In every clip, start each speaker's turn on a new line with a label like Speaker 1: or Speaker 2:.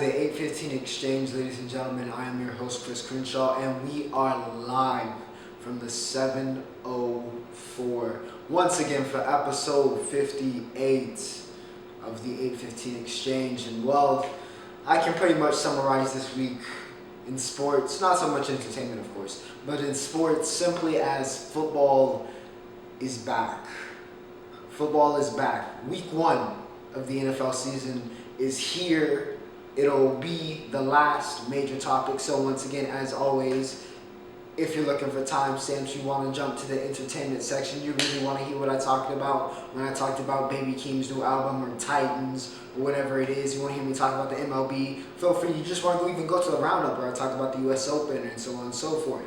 Speaker 1: to the 815 Exchange, ladies and gentlemen. I am your host, Chris Crenshaw, and we are live from the 704 once again for episode 58 of the 815 Exchange. And well, I can pretty much summarize this week in sports, not so much entertainment, of course, but in sports simply as football is back. Football is back. Week 1 of the NFL season is here. It'll be the last major topic. So once again, as always, if you're looking for timestamps, you want to jump to the entertainment section, you really want to hear what I talked about when I talked about Baby Keem's new album or Titans or whatever it is, you want to hear me talk about the MLB, feel free. You just want to even go to the Roundup where I talk about the US Open and so on and so forth.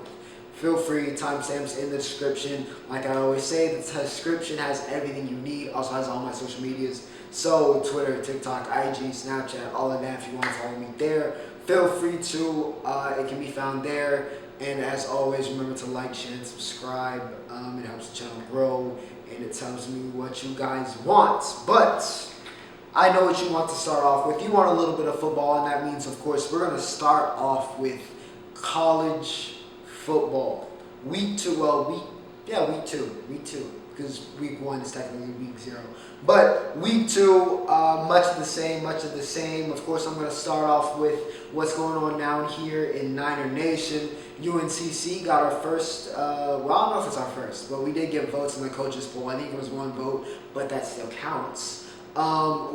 Speaker 1: Feel free, timestamps in the description. Like I always say, the description has everything you need, also has all my social medias. So Twitter, TikTok, IG, Snapchat, all of that. If you want to follow me there, feel free to. It can be found there. And as always, remember to like, share, and subscribe. It helps the channel grow, and it tells me what you guys want. But I know what you want to start off with. You want a little bit of football, and that means, of course, we're going to start off with college football. Week 2, week two. Because week 1 is technically week 0. But week 2, much of the same. Of course, I'm going to start off with what's going on down here in Niner Nation. UNCC got our first, I don't know if it's our first, but we did get votes in the coaches poll. I think it was 1 vote, but that still counts.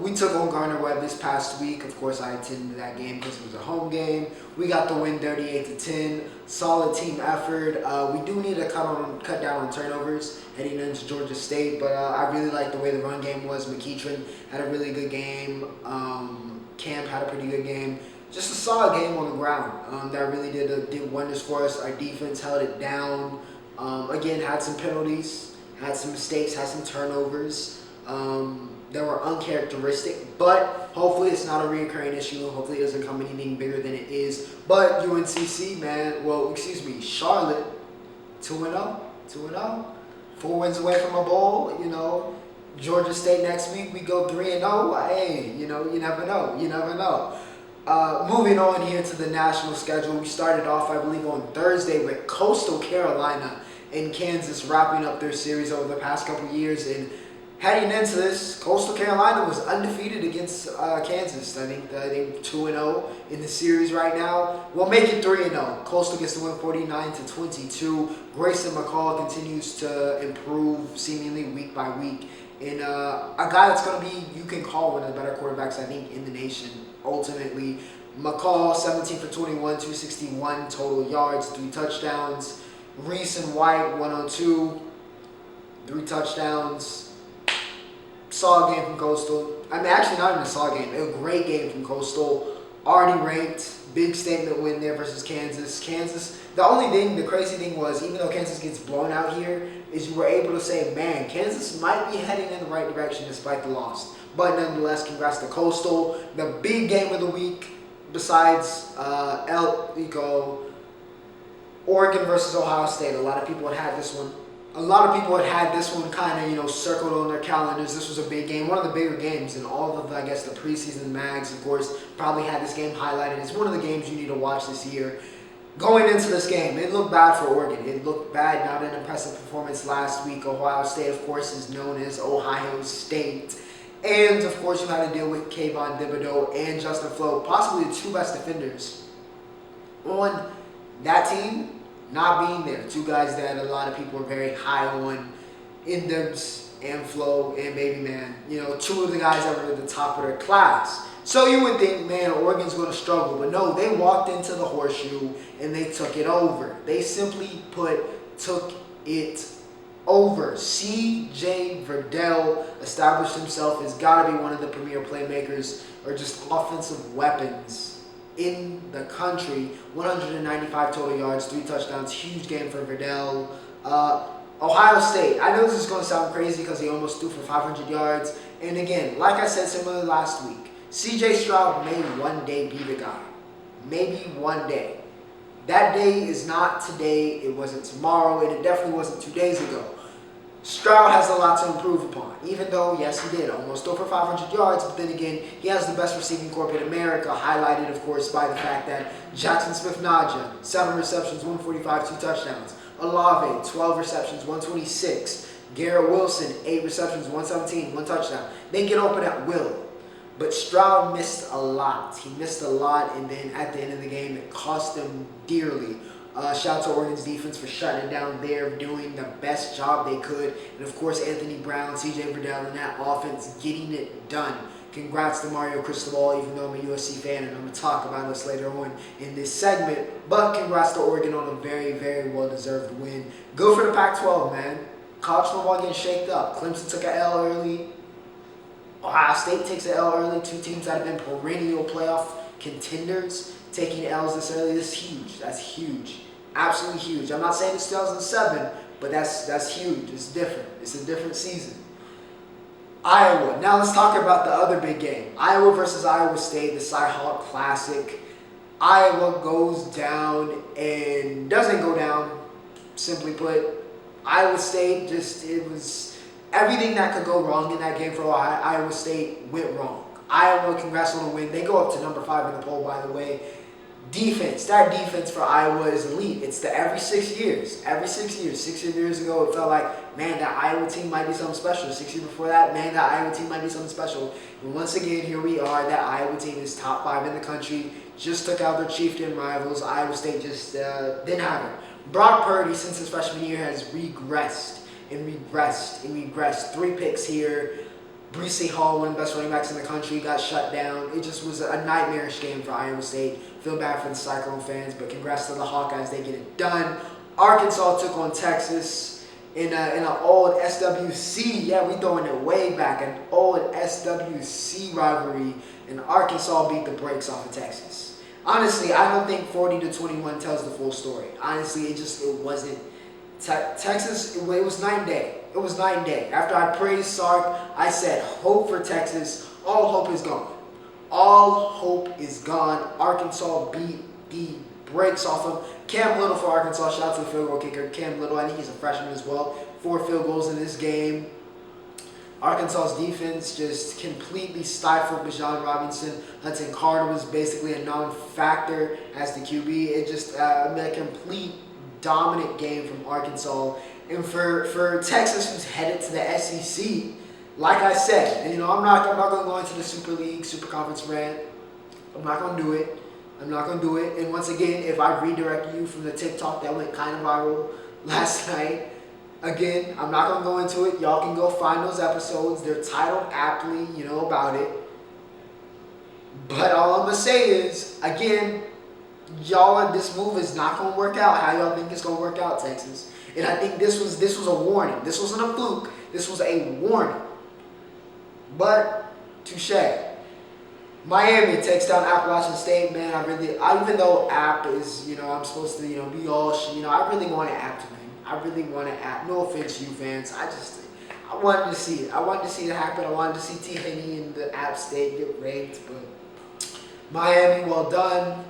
Speaker 1: We took on Gardner-Webb this past week. Of course, I attended that game because it was a home game. We got the win 38-10. Solid team effort. We do need to cut down on turnovers heading into Georgia State, but I really like the way the run game was. McEachern had a really good game. Camp had a pretty good game. Just a solid game on the ground. That really did wonders for us. Our defense held it down. Again, had some penalties, had some mistakes, had some turnovers. That were uncharacteristic, but hopefully it's not a recurring issue. Hopefully it doesn't come anything bigger than it is. But UNCC, Charlotte, 2-0. 4 wins away from a bowl, Georgia State next week, we go 3-0. Hey, you never know. Moving on here to the national schedule, we started off, I believe, on Thursday with Coastal Carolina and Kansas wrapping up their series over the past couple years. And heading into this, Coastal Carolina was undefeated against Kansas. I think 2-0 in the series right now. We'll make it 3-0. Coastal gets the win 49-22. Grayson McCall continues to improve seemingly week by week. And a guy that's going to be, you can call one of the better quarterbacks, I think, in the nation. Ultimately, McCall, 17 for 21, 261 total yards, 3 touchdowns. Reese and White, 102, 3 touchdowns. Solid game from Coastal. Actually not even a solid game. A great game from Coastal. Already ranked. Big statement win there versus Kansas. The crazy thing was, even though Kansas gets blown out here, is you were able to say, man, Kansas might be heading in the right direction despite the loss. But nonetheless, congrats to Coastal. The big game of the week, besides Oregon versus Ohio State. A lot of people had this one. Kind of, circled on their calendars. This was a big game, one of the bigger games in all of, the preseason mags, of course, probably had this game highlighted. It's one of the games you need to watch this year. Going into this game, it looked bad for Oregon. It looked bad, not an impressive performance last week. Ohio State, of course, is known as Ohio State. And, of course, you had to deal with Kayvon Thibodeau and Justin Flo, possibly the 2 best defenders on that team. Not being there. 2 guys that a lot of people are very high on, in Dibs and Flo and Baby Man. 2 of the guys that were at the top of their class. So you would think, man, Oregon's going to struggle. But no, they walked into the horseshoe and they took it over. They simply took it over. C.J. Verdell established himself as got to be one of the premier playmakers or just offensive weapons in the country. 195 total yards, 3 touchdowns, huge game for Verdell. Ohio State, I know this is going to sound crazy because he almost threw for 500 yards. And again, like I said similar last week, C.J. Stroud may one day be the guy. Maybe one day. That day is not today, it wasn't tomorrow, and it definitely wasn't 2 days ago. Stroud has a lot to improve upon, even though, yes, he did almost over 500 yards, but then again, he has the best receiving corps in America, highlighted, of course, by the fact that Jackson Smith-Najee, 7 receptions, 145, 2 touchdowns. Olave, 12 receptions, 126. Garrett Wilson, 8 receptions, 117, 1 touchdown. They get open at will. But Stroud missed a lot. He missed a lot, and then at the end of the game, it cost them dearly. Shout out to Oregon's defense for shutting it down there, doing the best job they could. And of course, Anthony Brown, CJ Verdell, and that offense getting it done. Congrats to Mario Cristobal, even though I'm a USC fan, and I'm going to talk about this later on in this segment. But congrats to Oregon on a very, very well-deserved win. Good for the Pac-12, man. College football getting shaked up. Clemson took an L early. Ohio State takes an L early. 2 teams that have been perennial playoff contenders taking L's this early. This is huge. That's huge. Absolutely huge. I'm not saying it's 2007, but that's huge. It's different. It's a different season. Iowa. Now let's talk about the other big game. Iowa versus Iowa State, the Cy-Hawk Classic. Iowa goes down and doesn't go down, simply put. Iowa State it was everything that could go wrong in that game for Iowa State went wrong. Iowa, congrats on the win. They go up to number 5 in the poll, by the way. Defense. That defense for Iowa is elite. It's the every 6 years. Every 6 years. 6 years ago, it felt like, man, that Iowa team might be something special. 6 years before that, man, that Iowa team might be something special. And once again, here we are. That Iowa team is top 5 in the country. Just took out their chieftain rivals. Iowa State just didn't have it. Brock Purdy, since his freshman year, has regressed and regressed and regressed. 3 picks here. Breece Hall, one of the best running backs in the country, got shut down. It just was a nightmarish game for Iowa State. Feel bad for the Cyclone fans, but congrats to the Hawkeyes. They get it done. Arkansas took on Texas in an old SWC. Yeah, we throwing it way back. An old SWC rivalry, and Arkansas beat the brakes off of Texas. Honestly, I don't think 40-21 tells the full story. Honestly, it wasn't. Texas, it was night and day. It was night and day. After I praised Sark, I said, hope for Texas. All hope is gone. All hope is gone. Arkansas beat the brakes off of Cam Little for Arkansas. Shout out to the field goal kicker, Cam Little. I think he's a freshman as well. 4 field goals in this game. Arkansas's defense just completely stifled Bijan Robinson. Hudson Carter was basically a non-factor as the QB. It just a complete dominant game from Arkansas. And for Texas, who's headed to the SEC, like I said, and, I'm not going to go into the Super League, Super Conference rant. I'm not going to do it. I'm not going to do it. And once again, if I redirect you from the TikTok that went kind of viral last night, again, I'm not going to go into it. Y'all can go find those episodes. They're titled aptly, about it. But all I'm going to say is, again, y'all, this move is not going to work out how y'all think it's going to work out, Texas. And I think this was a warning. This wasn't a fluke. This was a warning. But, touche. Miami takes down Appalachian State. Man, even though App is, I'm supposed to, be all, I really want App to win. I really want App. No offense, you fans. I wanted to see it. I wanted to see it happen. I wanted to see T. Hinney and the App State get ranked. But Miami, well done.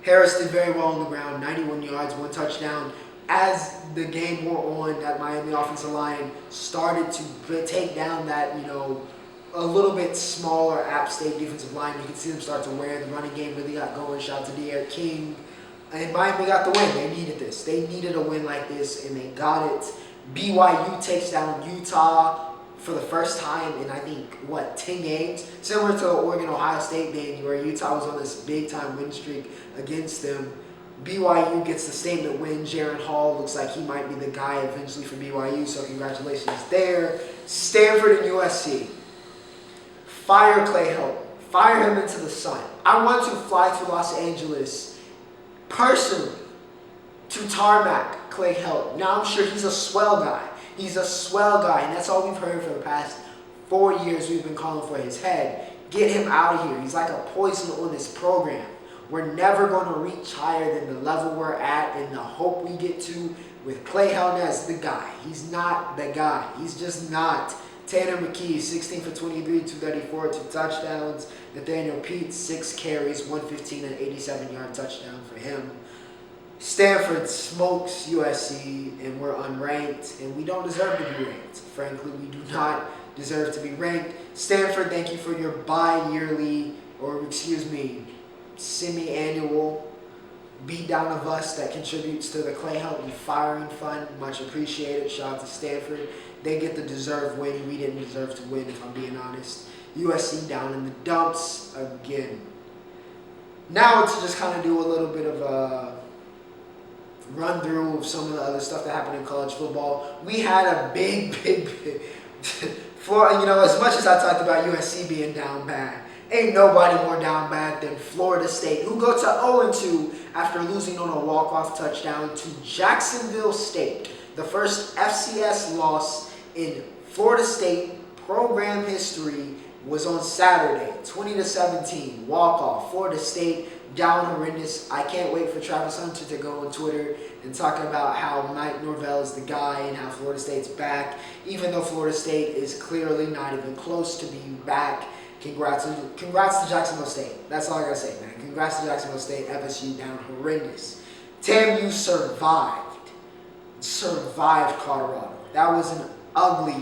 Speaker 1: Harris did very well on the ground. 91 yards, 1 touchdown. As the game wore on, that Miami offensive line started to take down that, a little bit smaller App State defensive line. You can see them start to wear. The running game really got going. Shout out to Keem. And Miami got the win. They needed this. They needed a win like this, and they got it. BYU takes down Utah for the first time in, 10 games? Similar to the Oregon-Ohio State game where Utah was on this big-time win streak against them. BYU gets the statement win. Jaron Hall looks like he might be the guy eventually for BYU, so congratulations there. Stanford and USC. Fire Clay Helton. Fire him into the sun. I want to fly to Los Angeles personally to tarmac Clay Helton. Now I'm sure he's a swell guy. He's a swell guy, and that's all we've heard for the past 4 years. We've been calling for his head. Get him out of here. He's like a poison on this program. We're never going to reach higher than the level we're at and the hope we get to with Clay Helton as the guy. He's not the guy. He's just not. Tanner McKee, 16 for 23, 234, 2 touchdowns. Nathaniel Pete, 6 carries, 115 and 87-yard touchdown for him. Stanford smokes USC, and we're unranked, and we don't deserve to be ranked. Frankly, we do not deserve to be ranked. Stanford, thank you for your bi-yearly, or excuse me, semi-annual beatdown of us that contributes to the Clay Helton Firing Fund. Much appreciated. Shout out to Stanford. They get the deserved win. We didn't deserve to win, if I'm being honest. USC down in the dumps again. Now to just kind of do a little bit of a run through of some of the other stuff that happened in college football. We had a big as much as I talked about USC being down bad, ain't nobody more down bad than Florida State, who go to 0-2 after losing on a walk-off touchdown to Jacksonville State. The first FCS loss in Florida State program history was on Saturday, 20-17, walk-off. Florida State down horrendous. I can't wait for Travis Hunter to go on Twitter and talk about how Mike Norvell is the guy and how Florida State's back, even though Florida State is clearly not even close to being back. Congrats to Jacksonville State. That's all I gotta say, man. Congrats to Jacksonville State. FSU down horrendous. TAMU survived Colorado. That was an ugly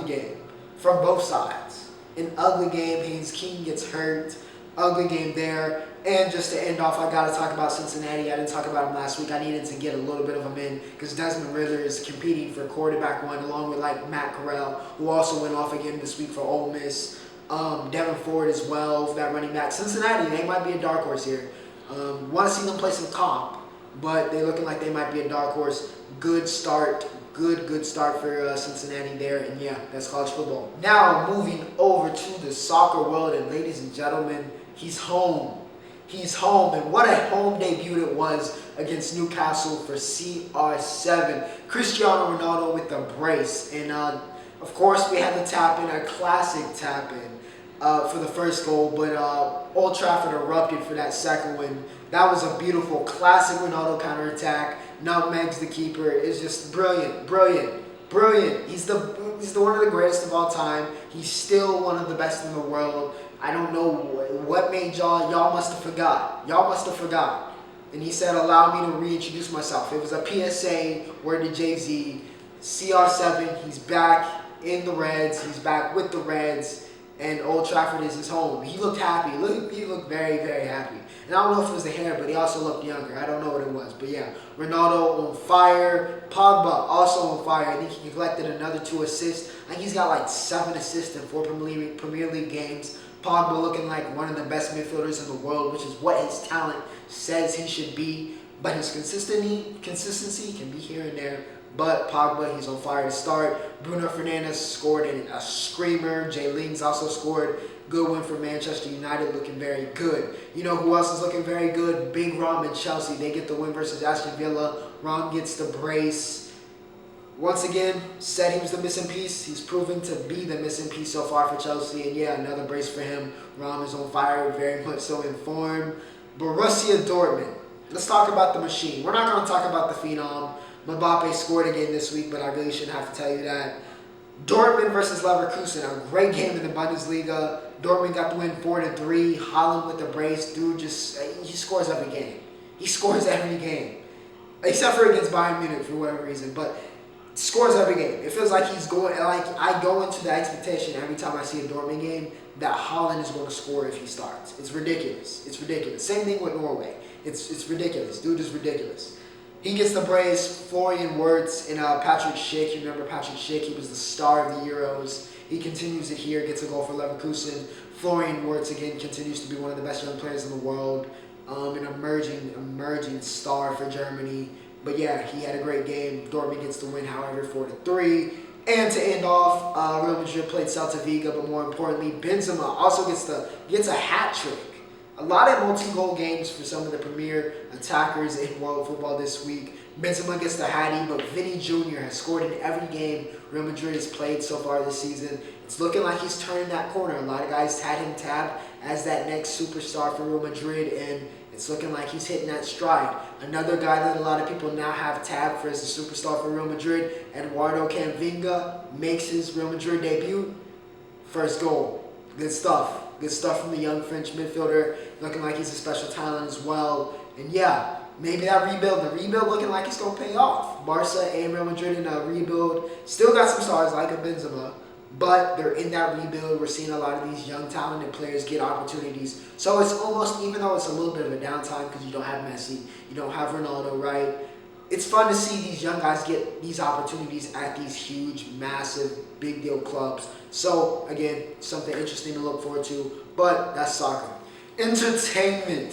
Speaker 1: game from both sides. An ugly game. Keem gets hurt. Ugly game there. And just to end off, I got to talk about Cincinnati. I didn't talk about them last week. I needed to get a little bit of them in because Desmond Ridder is competing for quarterback one along with Matt Corral, who also went off again this week for Ole Miss. Devin Ford as well, that running back. Cincinnati, they might be a dark horse here. Want to see them play some comp, but they're looking like they might be a dark horse. Good start. Good start for Cincinnati there. And yeah, that's college football. Now moving over to the soccer world, and ladies and gentlemen, he's home. He's home, and what a home debut it was against Newcastle for CR7. Cristiano Ronaldo with the brace, and of course we had the tap-in, a classic tap-in for the first goal, but Old Trafford erupted for that second one. That was a beautiful classic Ronaldo counterattack. Nutmegs the keeper. It's just brilliant. He's the one of the greatest of all time. He's still one of the best in the world. I don't know what made y'all must have forgot. And he said, allow me to reintroduce myself. It was a PSA, word to Jay-Z, CR7, he's back in the Reds, he's back with the Reds, and Old Trafford is his home. He looked happy, he looked very, very happy. And I don't know if it was the hair, but he also looked younger. I don't know what it was, but yeah. Ronaldo on fire, Pogba also on fire. I think he collected another 2 assists. I think he's got 7 assists in 4 Premier League games. Pogba looking like one of the best midfielders in the world, which is what his talent says he should be. But his consistency can be here and there. But Pogba, he's on fire to start. Bruno Fernandes scored a screamer. Jay Lings also scored. Good win for Manchester United, looking very good. You know who else is looking very good? Big Rom and Chelsea. They get the win versus Aston Villa. Rom gets the brace. Once again, said he was the missing piece. He's proven to be the missing piece so far for Chelsea. And yeah, another brace for him. Rom is on fire, very much so in form. Borussia Dortmund. Let's talk about the machine. We're not going to talk about the phenom. Mbappe scored again this week, but I really shouldn't have to tell you that. Dortmund versus Leverkusen, a great game in the Bundesliga. Dortmund got the win 4-3. Haaland with the brace. Dude he scores every game. He scores every game. Except for against Bayern Munich for whatever reason, but scores every game. It feels like he's going, I go into the expectation every time I see a Dortmund game that Haaland is going to score if he starts. It's ridiculous. Same thing with Norway. It's ridiculous. Dude is ridiculous. He gets the brace. Florian Wirtz and Patrick Schick. You remember Patrick Schick? He was the star of the Euros. He continues it here, gets a goal for Leverkusen. Florian Wirtz, again, continues to be one of the best young players in the world. An emerging star for Germany. But yeah, he had a great game. Dortmund gets the win, however, 4-3. And to end off, Real Madrid played Celta Vigo, but more importantly, Benzema also gets a hat trick. A lot of multi-goal games for some of the premier attackers in world football this week. Benzema gets the hattie, but Vinny Jr. has scored in every game Real Madrid has played so far this season. It's looking like he's turning that corner. A lot of guys had him tabbed as that next superstar for Real Madrid, and it's looking like he's hitting that stride. Another guy that a lot of people now have tabbed for as a superstar for Real Madrid, Eduardo Camavinga, makes his Real Madrid debut. First goal. Good stuff. Good stuff from the young French midfielder. Looking like he's a special talent as well. And yeah, maybe the rebuild looking like it's going to pay off. Barca and Real Madrid in a rebuild. Still got some stars like a Benzema, but they're in that rebuild. We're seeing a lot of these young talented players get opportunities. So it's almost, even though it's a little bit of a downtime because you don't have Messi, you don't have Ronaldo, right? It's fun to see these young guys get these opportunities at these huge, massive, big deal clubs. So again, something interesting to look forward to, but that's soccer. Entertainment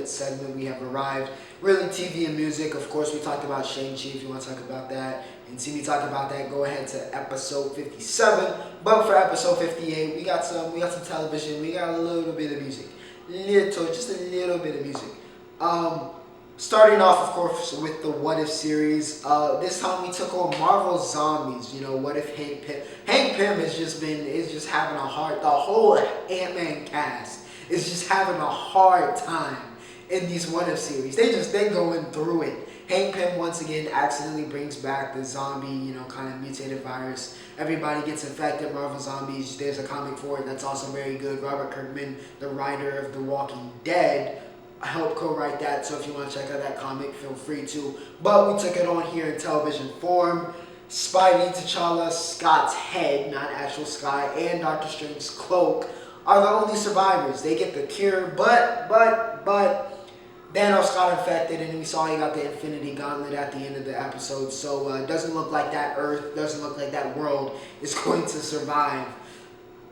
Speaker 1: segment, we have arrived. Really, TV and music. Of course, we talked about Shang-Chi. If you want to talk about that and see me talk about that, go ahead to episode 57. But for episode 58, we got some television. We got a little bit of music, just a little bit of music. Starting off, of course, with the What If series. This time we took on Marvel Zombies. You know, what if Hank Pym is just having a hard. The whole Ant-Man cast is just having a hard time in these What If series. They going through it. Hank Pym once again accidentally brings back the zombie, kind of mutated virus. Everybody gets infected. Marvel Zombies. There's a comic for it that's also very good. Robert Kirkman, the writer of The Walking Dead, I helped co-write that, so if you want to check out that comic, feel free to. But we took it on here in television form. Spidey, T'Challa, Scott's head, not actual Scott, and Doctor Strange's cloak are the only survivors. They get the cure, but Thanos got infected, and we saw he got the Infinity Gauntlet at the end of the episode. So it doesn't look like that Earth, doesn't look like that world is going to survive.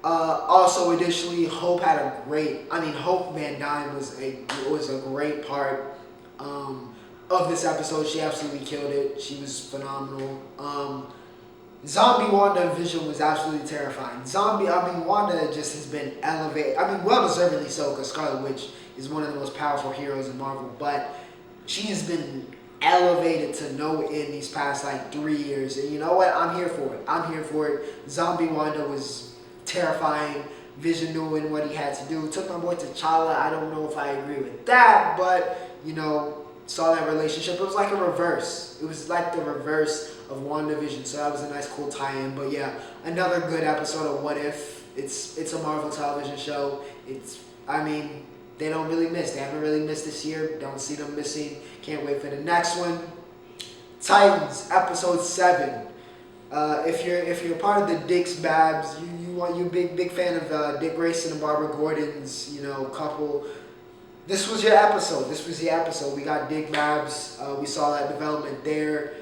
Speaker 1: Also, additionally, Hope Van Dyne was a great part of this episode. She absolutely killed it. She was phenomenal. Zombie Wanda and Vision was absolutely terrifying. Wanda just has been elevated. Well deservedly so, because Scarlet Witch is one of the most powerful heroes in Marvel. But she has been elevated to no end these past 3 years. And you know what? I'm here for it. Zombie Wanda was terrifying. Vision knowing what he had to do. Took my boy T'Challa. I don't know if I agree with that, but saw that relationship. It was like a reverse. It was like the reverse of WandaVision. So that was a nice, cool tie-in. But yeah, another good episode of What If. It's a Marvel television show. They don't really miss. They haven't really missed this year. Don't see them missing. Can't wait for the next one. Titans, episode 7. If you're part of the Dicks Babs, you big fan of Dick Grayson and Barbara Gordon's couple. This was your episode. We got Dick Babs. We saw that development there.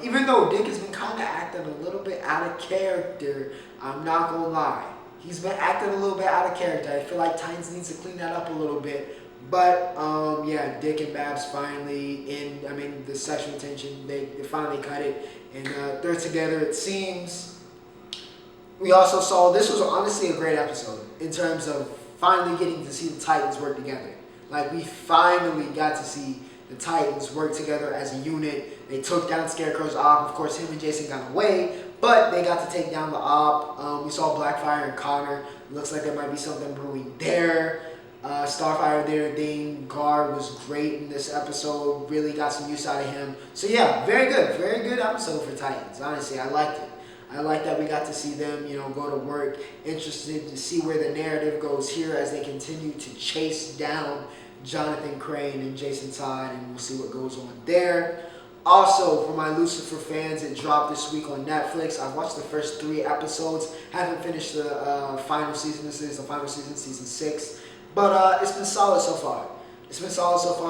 Speaker 1: Even though Dick has been kind of acting a little bit out of character, I'm not gonna lie. He's been acting a little bit out of character. I feel like Titans needs to clean that up a little bit. But Dick and Babs finally the sexual tension, they finally cut it, and they're together, it seems. We also saw, this was honestly a great episode in terms of finally getting to see the Titans work together. We finally got to see the Titans work together as a unit. They took down Scarecrow's op. Of course, him and Jason got away, but they got to take down the op. We saw Blackfire and Connor. Looks like there might be something brewing there. Starfire there, Dane Guard was great in this episode. Really got some use out of him. So yeah, very good episode for Titans. Honestly, I liked it. I like that we got to see them, go to work. Interested to see where the narrative goes here as they continue to chase down Jonathan Crane and Jason Todd, and we'll see what goes on there. Also, for my Lucifer fans, it dropped this week on Netflix. I've watched the first 3 episodes. Haven't finished the final season. This is the final season, season 6. But it's been solid so far.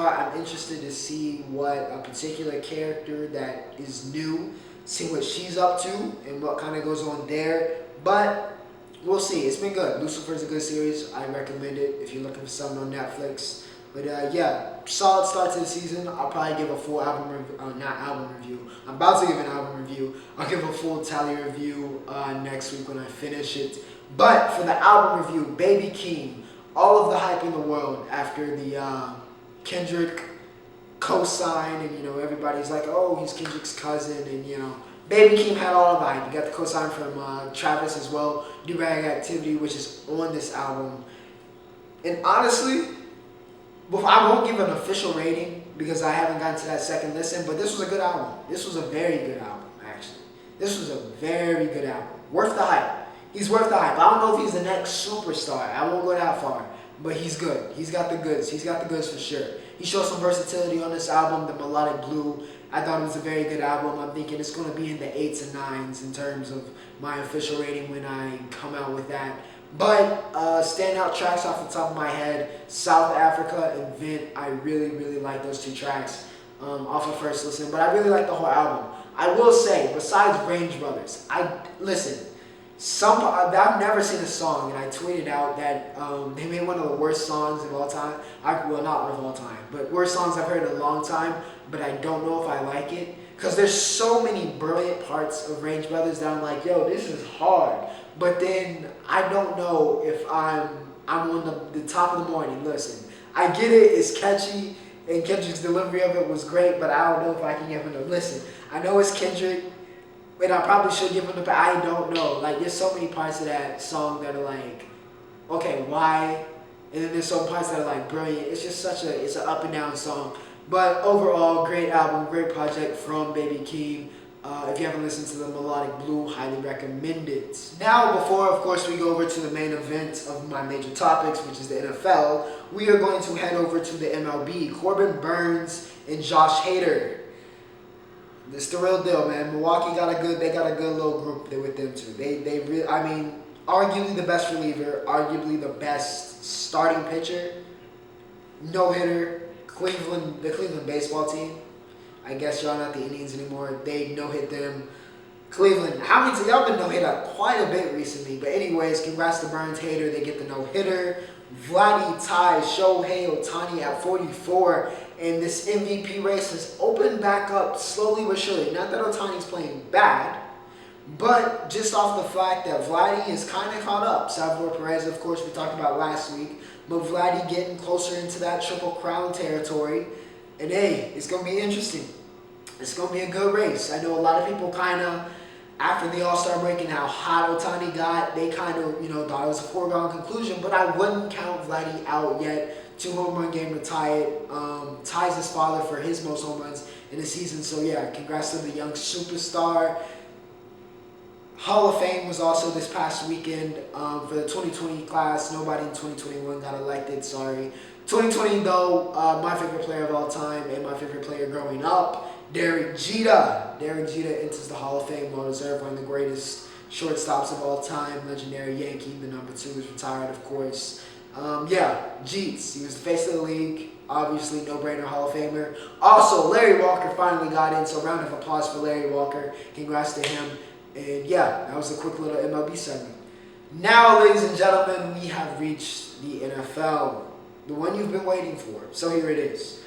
Speaker 1: I'm interested to see what a particular character that is new, see what she's up to and what kind of goes on there. But we'll see. It's been good. Lucifer is a good series. I recommend it if you're looking for something on Netflix. But solid start to the season. I'll probably give a full album review. I'm about to give an album review. I'll give a full tally review next week when I finish it. But for the album review, Baby Keem. All of the hype in the world after the Kendrick co-sign, and everybody's like, oh, he's Kendrick's cousin, and Baby Keem had all of the hype. You got the co-sign from Travis as well, Do Rag Activity, which is on this album. And honestly, I won't give an official rating because I haven't gotten to that second listen, but this was a good album. This was a very good album, actually. This was a very good album. Worth the hype. He's worth the hype. I don't know if he's the next superstar. I won't go that far. But he's good. He's got the goods. For sure. He showed some versatility on this album, the Melodic Blue. I thought it was a very good album. I'm thinking it's going to be in the 8s and 9s in terms of my official rating when I come out with that. But standout tracks off the top of my head, South Africa and Vent. I really, really like those 2 tracks off of first listen. But I really like the whole album. I will say, besides Range Brothers, I've never seen a song, and I tweeted out that they made one of the worst songs of all time. Well, not of all time, but worst songs I've heard in a long time, but I don't know if I like it. Because there's so many brilliant parts of Range Brothers that I'm like, yo, this is hard. But then I don't know if I'm on the top of the morning. Listen, I get it, it's catchy, and Kendrick's delivery of it was great, but I don't know if I can give him a listen. I know it's Kendrick, and I probably should give him the, but I don't know. Like, there's so many parts of that song that are like, okay, why? And then there's some parts that are like brilliant. It's just it's an up and down song. But overall, great album, great project from Baby Keem. If you haven't listened to the Melodic Blue, highly recommend it. Now, before, of course, we go over to the main event of my major topics, which is the NFL, we are going to head over to the MLB. Corbin Burns and Josh Hader. It's the real deal, man. Milwaukee got a good little group there with them too. They really, I mean, arguably the best reliever, arguably the best starting pitcher, no hitter. The Cleveland baseball team. I guess y'all not the Indians anymore. They no-hit them. Cleveland, how many y'all been no-hit quite a bit recently? But anyways, congrats to Burns, Hader. They get the no-hitter. Vladdy ties Shohei Ohtani at 44. And this MVP race has opened back up slowly but surely. Not that Ohtani's playing bad, but just off the fact that Vladdy is kind of caught up. Salvador Perez, of course, we talked about last week. But Vladdy getting closer into that Triple Crown territory. And hey, it's going to be interesting. It's going to be a good race. I know a lot of people kind of, after the All-Star break and how hot Ohtani got, they kind of, thought it was a foregone conclusion. But I wouldn't count Vladdy out yet. 2 home run game to tie it. Ties his father for his most home runs in the season. So yeah, congrats to the young superstar. Hall of Fame was also this past weekend for the 2020 class. Nobody in 2021 got elected, sorry. 2020 though, my favorite player of all time and my favorite player growing up, Derek Jeter. Derek Jeter enters the Hall of Fame, well-deserved, one of the greatest shortstops of all time. Legendary Yankee, the number 2 is retired, of course. Jeets, he was the face of the league. Obviously, no-brainer Hall of Famer. Also, Larry Walker finally got in, so round of applause for Larry Walker. Congrats to him. And yeah, that was a quick little MLB segment. Now, ladies and gentlemen, we have reached the NFL. The one you've been waiting for. So here it is.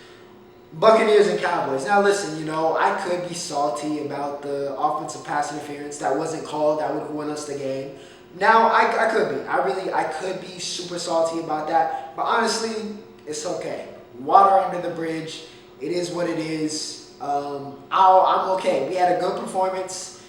Speaker 1: Buccaneers and Cowboys. Now listen, I could be salty about the offensive pass interference that wasn't called. That would have won us the game. Now, I could be. I could be super salty about that. But honestly, it's okay. Water under the bridge. It is what it is. I'm okay. We had a good performance.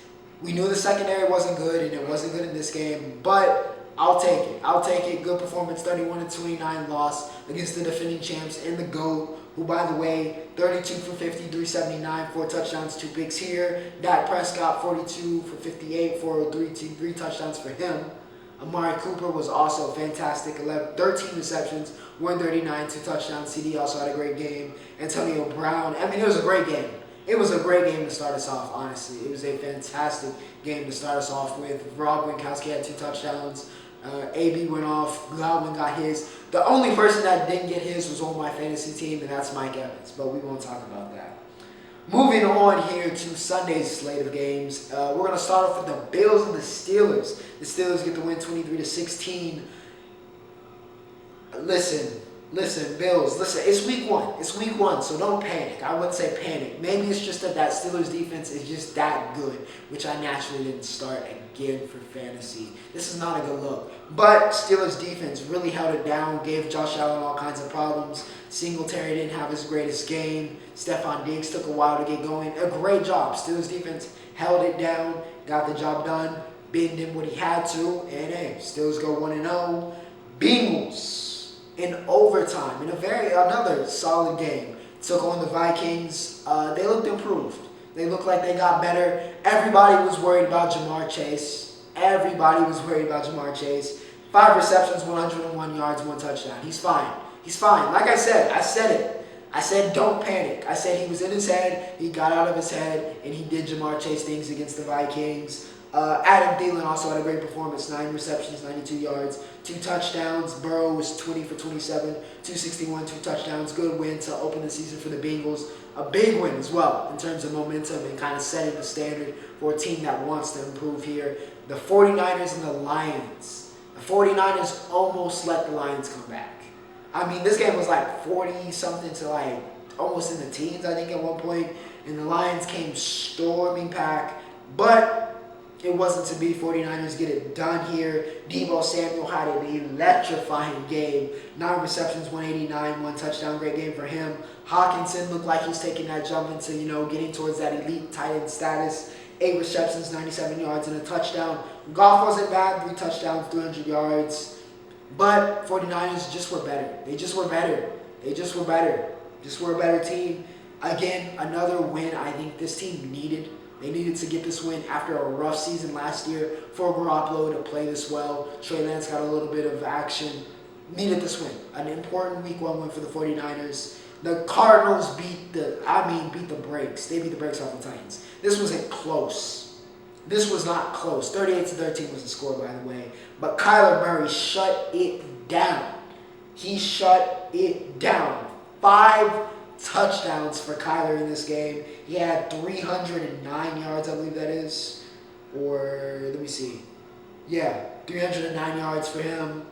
Speaker 1: We knew the secondary wasn't good, and it wasn't good in this game, but I'll take it. I'll take it. Good performance, 31-29 loss against the defending champs and the GOAT, who, by the way, 32 for 50, 379, 4 touchdowns, 2 picks here. Dak Prescott, 42 for 58, 403, 3 touchdowns for him. Amari Cooper was also fantastic, 13 receptions, 139, 2 touchdowns. CD also had a great game. Antonio Brown, it was a great game. It was a great game to start us off, honestly. It was a fantastic game to start us off with. Rob Gronkowski had 2 touchdowns. AB went off. Godwin got his. The only person that didn't get his was on my fantasy team, and that's Mike Evans. But we won't talk about that. Moving on here to Sunday's slate of games. We're going to start off with the Bills and the Steelers. The Steelers get the win 23-16. Listen, Bills, it's week 1. It's week 1, so don't panic. I wouldn't say panic. Maybe it's just that Steelers defense is just that good, which I naturally didn't start again for fantasy. This is not a good look. But Steelers defense really held it down, gave Josh Allen all kinds of problems. Singletary didn't have his greatest game. Stephon Diggs took a while to get going. A great job. Steelers defense held it down, got the job done, bend him what he had to, and hey, Steelers go 1-0. Bengals in overtime, in another solid game, took on the Vikings. They looked improved. They looked like they got better. Everybody was worried about Jamar Chase. 5 receptions, 101 yards, 1 touchdown. He's fine. Like I said it. I said don't panic. I said he was in his head, he got out of his head, and he did Jamar Chase things against the Vikings. Adam Thielen also had a great performance, 9 receptions, 92 yards, 2 touchdowns. Burrow was 20 for 27, 261, 2 touchdowns. Good win to open the season for the Bengals. A big win as well in terms of momentum and kind of setting the standard for a team that wants to improve here. The 49ers and the Lions. The 49ers almost let the Lions come back. I mean, this game was like 40-something to like almost in the teens, I think, at one point. And the Lions came storming back. But it wasn't to be. 49ers get it done here. Deebo Samuel had an electrifying game. 9 receptions, 189, 1 touchdown. Great game for him. Hawkinson looked like he's taking that jump into, getting towards that elite tight end status. 8 receptions, 97 yards, and a touchdown. Goff wasn't bad. 3 touchdowns, 300 yards. But 49ers just were better. They just were better. Just were a better team. Again, another win I think this team needed. They needed to get this win after a rough season last year for Garoppolo to play this well. Trey Lance got a little bit of action. Needed this win. An important week 1 win for the 49ers. The Cardinals beat the brakes. They beat the brakes off the Titans. This wasn't close. This was not close. 38-13 was the score, by the way. But Kyler Murray shut it down. He shut it down. 5 touchdowns for Kyler in this game. He had 309 yards, I believe that is. Or, let me see. Yeah, 309 yards for him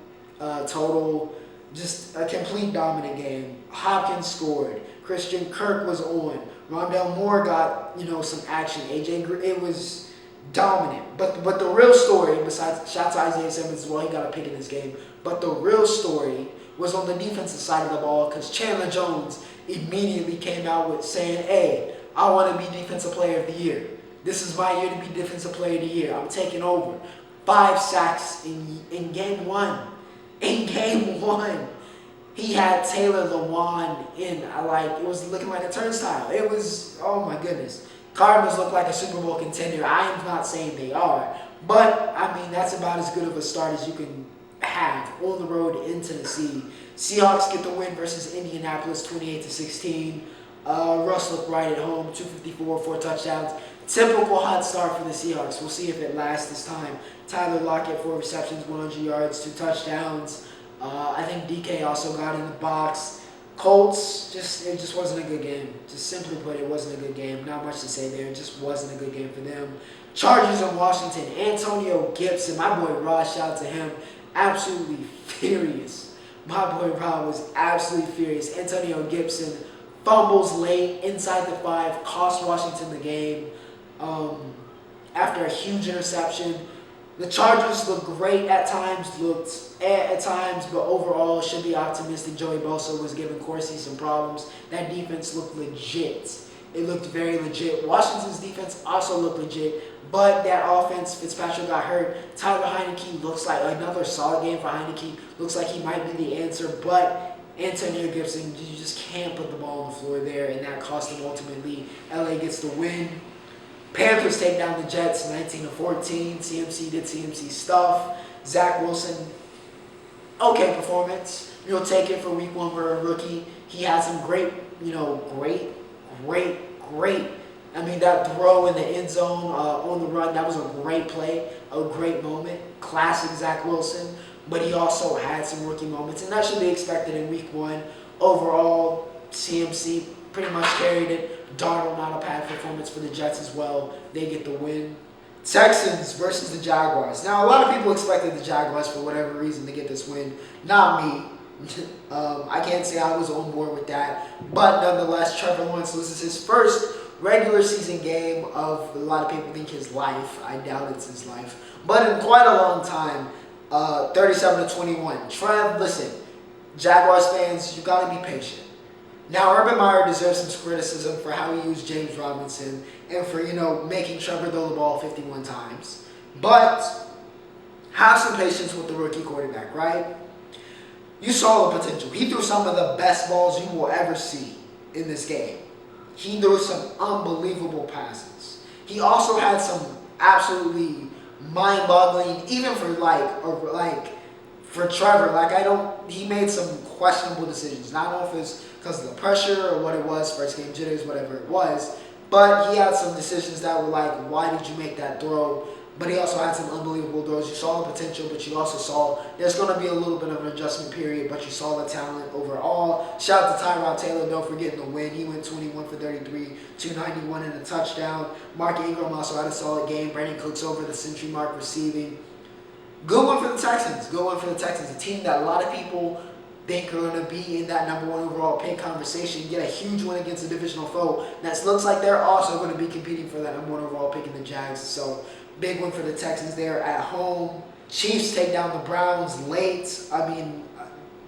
Speaker 1: total. Just a complete dominant game. Hopkins scored. Christian Kirk was on. Rondell Moore got, some action. It was dominant. But the real story, besides shout to Isaiah Simmons as well, he got a pick in this game. But the real story was on the defensive side of the ball because Chandler Jones immediately came out with saying, hey, I want to be Defensive Player of the Year. This is my year to be Defensive Player of the Year. I'm taking over. 5 sacks in game 1. In game 1. He had Taylor Lewan in. It was looking like a turnstile. It was, oh my goodness. Cardinals look like a Super Bowl contender. I am not saying they are. But, that's about as good of a start as you can have on the road in Tennessee. Seahawks get the win versus Indianapolis 28-16. Russ looked right at home, 254, 4 touchdowns. Typical hot start for the Seahawks. We'll see if it lasts this time. Tyler Lockett, 4 receptions, 100 yards, 2 touchdowns. I think DK also got in the box. Colts, it just wasn't a good game. Just simply put, it wasn't a good game. Not much to say there. It just wasn't a good game for them. Chargers in Washington. Antonio Gibson, my boy Ross, shout out to him. Absolutely furious. My boy Rob was absolutely furious. Antonio Gibson fumbles late inside the 5, cost Washington the game after a huge interception. The Chargers looked great at times, but overall should be optimistic. Joey Bosa was giving Corsi some problems. That defense looked legit. It looked very legit. Washington's defense also looked legit, but that offense, Fitzpatrick got hurt. Tyler Heineke looks like another solid game for Heineke. Looks like he might be the answer, but Antonio Gibson, you just can't put the ball on the floor there, and that cost him ultimately. LA gets the win. Panthers take down the Jets 19-14. CMC did CMC stuff. Zach Wilson, okay performance. You'll take it for week 1 for a rookie. He had some great. That throw in the end zone on the run, that was a great play, a great moment. Classic Zach Wilson. But he also had some rookie moments, and that should be expected in week 1. Overall, CMC pretty much carried it. Darnold, not a bad performance for the Jets as well. They get the win. Texans versus the Jaguars. Now, a lot of people expected the Jaguars for whatever reason to get this win. Not me. I can't say I was on board with that. But nonetheless, Trevor Lawrence loses his first regular season game of, a lot of people think, his life. I doubt it's his life. But in quite a long time, 37-21. Trev, listen, Jaguars fans, you got to be patient. Now, Urban Meyer deserves some criticism for how he used James Robinson and for, making Trevor throw the ball 51 times. But have some patience with the rookie quarterback, right? You saw the potential. He threw some of the best balls you will ever see in this game. He threw some unbelievable passes. He also had some absolutely mind-boggling, even for for Trevor, he made some questionable decisions. Not off his because of the pressure or what it was, first game jitters, whatever it was. But he had some decisions that were like, why did you make that throw? But he also had some unbelievable throws. You saw the potential, but you also saw there's going to be a little bit of an adjustment period, but you saw the talent overall. Shout out to Tyrod Taylor, don't forget the win. He went 21 for 33, 291 and a touchdown. Mark Ingram also had a solid game. Brandon Cooks over the century mark receiving. Good one for the Texans. Good one for the Texans. A team that a lot of people think are going to be in that number one overall pick conversation. Get a huge win against a divisional foe. That looks like they're also going to be competing for that number one overall pick in the Jags. So big win for the Texans there at home. Chiefs take down the Browns late. I mean,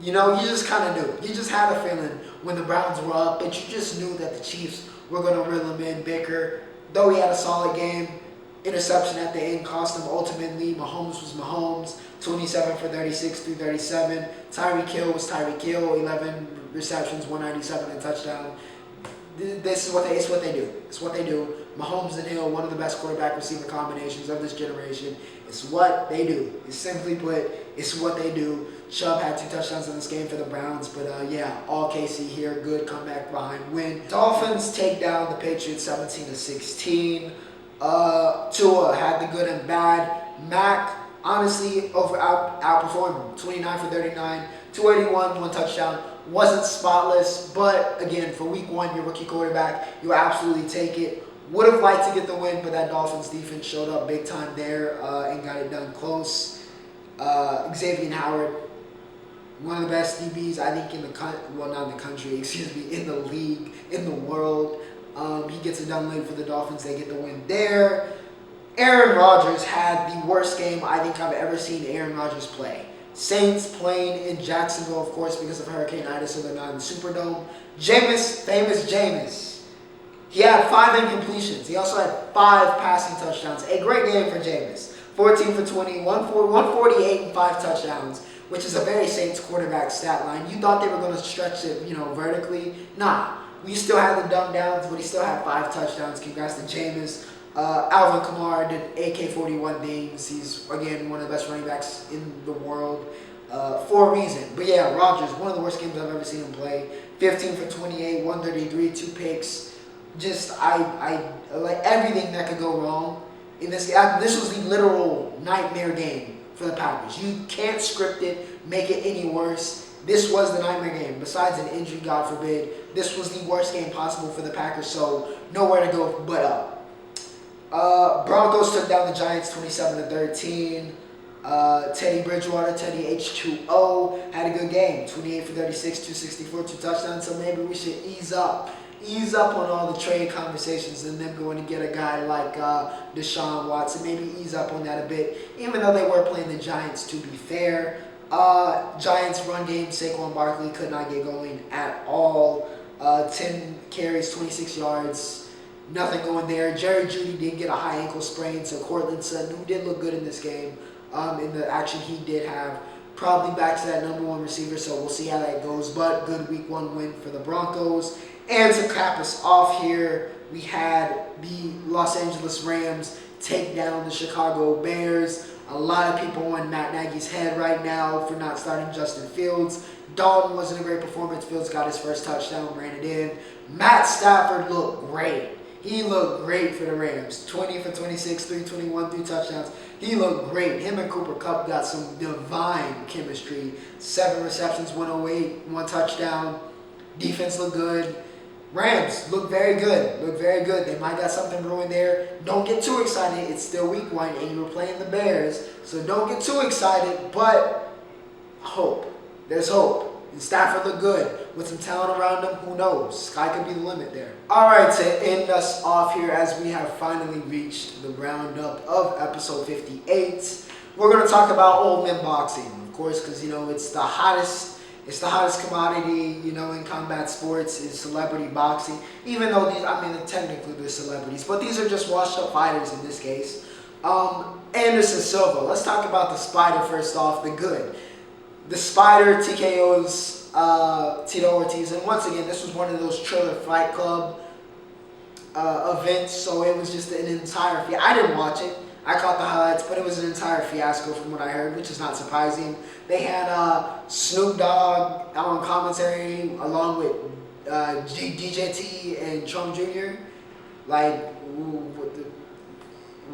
Speaker 1: you just kind of knew. You just had a feeling when the Browns were up, but you just knew that the Chiefs were going to reel them in. Baker, though he had a solid game, interception at the end cost him ultimately. Mahomes was Mahomes, 27 for 36, 337. Tyreek Hill was Tyreek Hill, 11 receptions, 197 and a touchdown. This is what they do. It's what they do. Mahomes and Hill, one of the best quarterback receiver combinations of this generation. It's what they do. It's simply put, it's what they do. Chubb had 2 touchdowns in this game for the Browns, but all KC here. Good comeback behind win. Dolphins take down the Patriots 17-16. Tua had the good and bad. Mac honestly outperformed him. 29 for 39, 281, 1 touchdown. Wasn't spotless, but again, for week 1, your rookie quarterback, you absolutely take it. Would have liked to get the win, but that Dolphins defense showed up big time there and got it done close. Xavier Howard, one of the best DBs, I think, in the league, in the world. He gets it done late for the Dolphins. They get the win there. Aaron Rodgers had the worst game I think I've ever seen Aaron Rodgers play. Saints playing in Jacksonville, of course, because of Hurricane Ida, so they're not in the Superdome. famous Jameis. He had 5 incompletions. He also had 5 passing touchdowns. A great game for Jameis. 14 for 20, 148 and 5 touchdowns, which is a very Saints quarterback stat line. You thought they were going to stretch it, vertically. Nah. We still had the dumb downs, but he still had 5 touchdowns. Congrats to Jameis. Alvin Kamara did AK-41 things. He's, again, one of the best running backs in the world for a reason. But yeah, Rodgers, one of the worst games I've ever seen him play. 15 for 28, 133, 2 picks. Just, I like everything that could go wrong in this game. This was the literal nightmare game for the Packers. You can't script it, make it any worse. This was the nightmare game. Besides an injury, God forbid, this was the worst game possible for the Packers, so nowhere to go but up. Broncos took down the Giants 27-13. Teddy Bridgewater, Teddy H2O, had a good game. 28 for 36, 264, 2 touchdowns, so maybe we should ease up on all the trade conversations and them going to get a guy like Deshaun Watson. Maybe ease up on that a bit, even though they were playing the Giants, to be fair. Giants run game, Saquon Barkley could not get going at all. 10 carries, 26 yards, nothing going there. Jerry Jeudy did get a high ankle sprain, so Cortland Sutton, who did look good in this game, in the action he did have, probably back to that number 1 receiver, so we'll see how that goes. But good week 1 win for the Broncos. And to cap us off here, we had the Los Angeles Rams take down the Chicago Bears. A lot of people on Matt Nagy's head right now for not starting Justin Fields. Dalton wasn't a great performance. Fields got his first touchdown, ran it in. Matt Stafford looked great. He looked great for the Rams. 20 for 26, 321, 3 touchdowns. He looked great. Him and Cooper Kupp got some divine chemistry. 7 receptions, 108, 1 touchdown. Defense looked good. Rams look very good. They might got something brewing there. Don't get too excited. It's still week 1 and you were playing the Bears. So don't get too excited, but hope. There's hope. And Stafford looked good. With some talent around him, who knows? Sky could be the limit there. All right, to end us off here as we have finally reached the roundup of episode 58, we're going to talk about old men boxing, of course, because, it's the hottest commodity, in combat sports is celebrity boxing. Even though technically they're celebrities, but these are just washed up fighters in this case. Anderson Silva. Let's talk about the Spider first off, the good. The Spider TKO's Tito Ortiz, and once again, this was one of those Triller Fight Club events, so it was just an entire I didn't watch it. I caught the highlights, but it was an entire fiasco from what I heard, which is not surprising. They had Snoop Dogg on commentary along with DJT and Trump Jr. Like,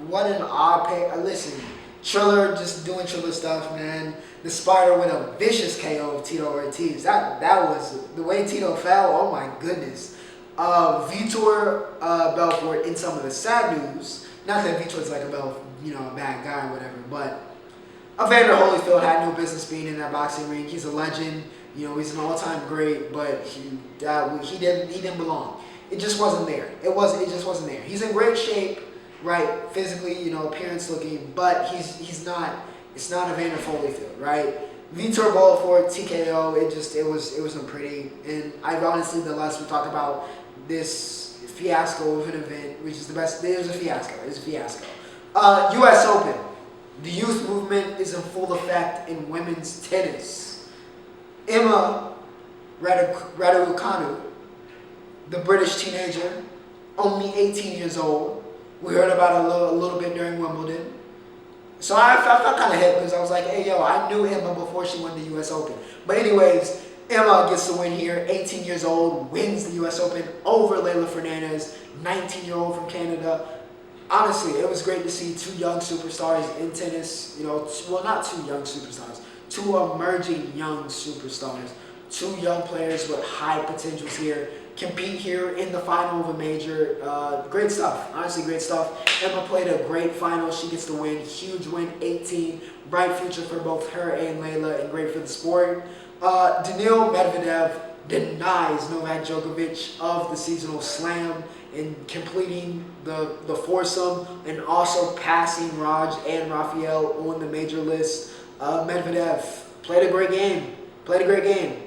Speaker 1: what an odd pair. Listen, Triller just doing Triller stuff, man. The Spider with a vicious KO of Tito Ortiz. That was the way Tito fell. Oh my goodness. Vitor Belfort in some of the sad news. Not that Vitor's like a bad guy or whatever, but Evander Holyfield had no business being in that boxing ring. He's a legend. He's an all-time great, but he didn't belong. It just wasn't there. It just wasn't there. He's in great shape, right? Physically, appearance looking, but he's not. It's not Evander Holyfield, right? Vitor Belfort TKO. It wasn't pretty. And honestly, the less we talk about this fiasco of an event, which is the best. It was a fiasco. U.S. Open. The youth movement is in full effect in women's tennis. Emma Raducanu, the British teenager, only 18 years old. We heard about it a little bit during Wimbledon. So I felt kind of hit because I was like, hey, yo, I knew Emma before she won the U.S. Open. But anyways, Emma gets the win here. 18 years old, wins the U.S. Open over Leylah Fernandez, 19-year-old from Canada. Honestly, it was great to see two young superstars in tennis. Not two young superstars, two emerging young superstars. Two young players with high potentials here compete here in the final of a major. Great stuff. Honestly, great stuff. Emma played a great final. She gets the win. Huge win, 18. Bright future for both her and Leylah, and great for the sport. Daniil Medvedev denies Novak Djokovic of the seasonal slam in completing the foursome and also passing Raj and Rafael on the major list. Medvedev played a great game.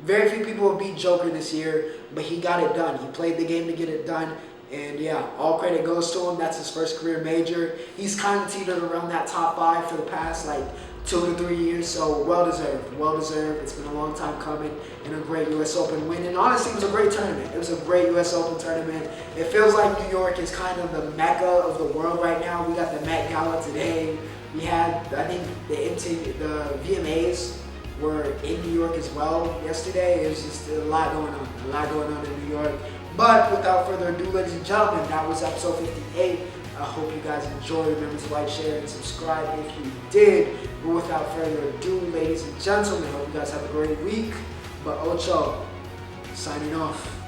Speaker 1: Very few people have beat Joker this year, but he got it done. He played the game to get it done. And yeah, all credit goes to him. That's his first career major. He's kind of teetered around that top 5 for the past 2 to 3 years, so well deserved. It's been a long time coming, and a great U.S. Open win. And honestly, it was a great tournament. It was a great U.S. Open tournament. It feels like New York is kind of the mecca of the world right now. We got the Met Gala today. We had, I think, the VMAs were in New York as well yesterday. It was just a lot going on in New York. But without further ado, ladies and gentlemen, that was episode 58. I hope you guys enjoyed. Remember to like, share, and subscribe if you did. But without further ado, ladies and gentlemen, I hope you guys have a great week. But Ocho, signing off.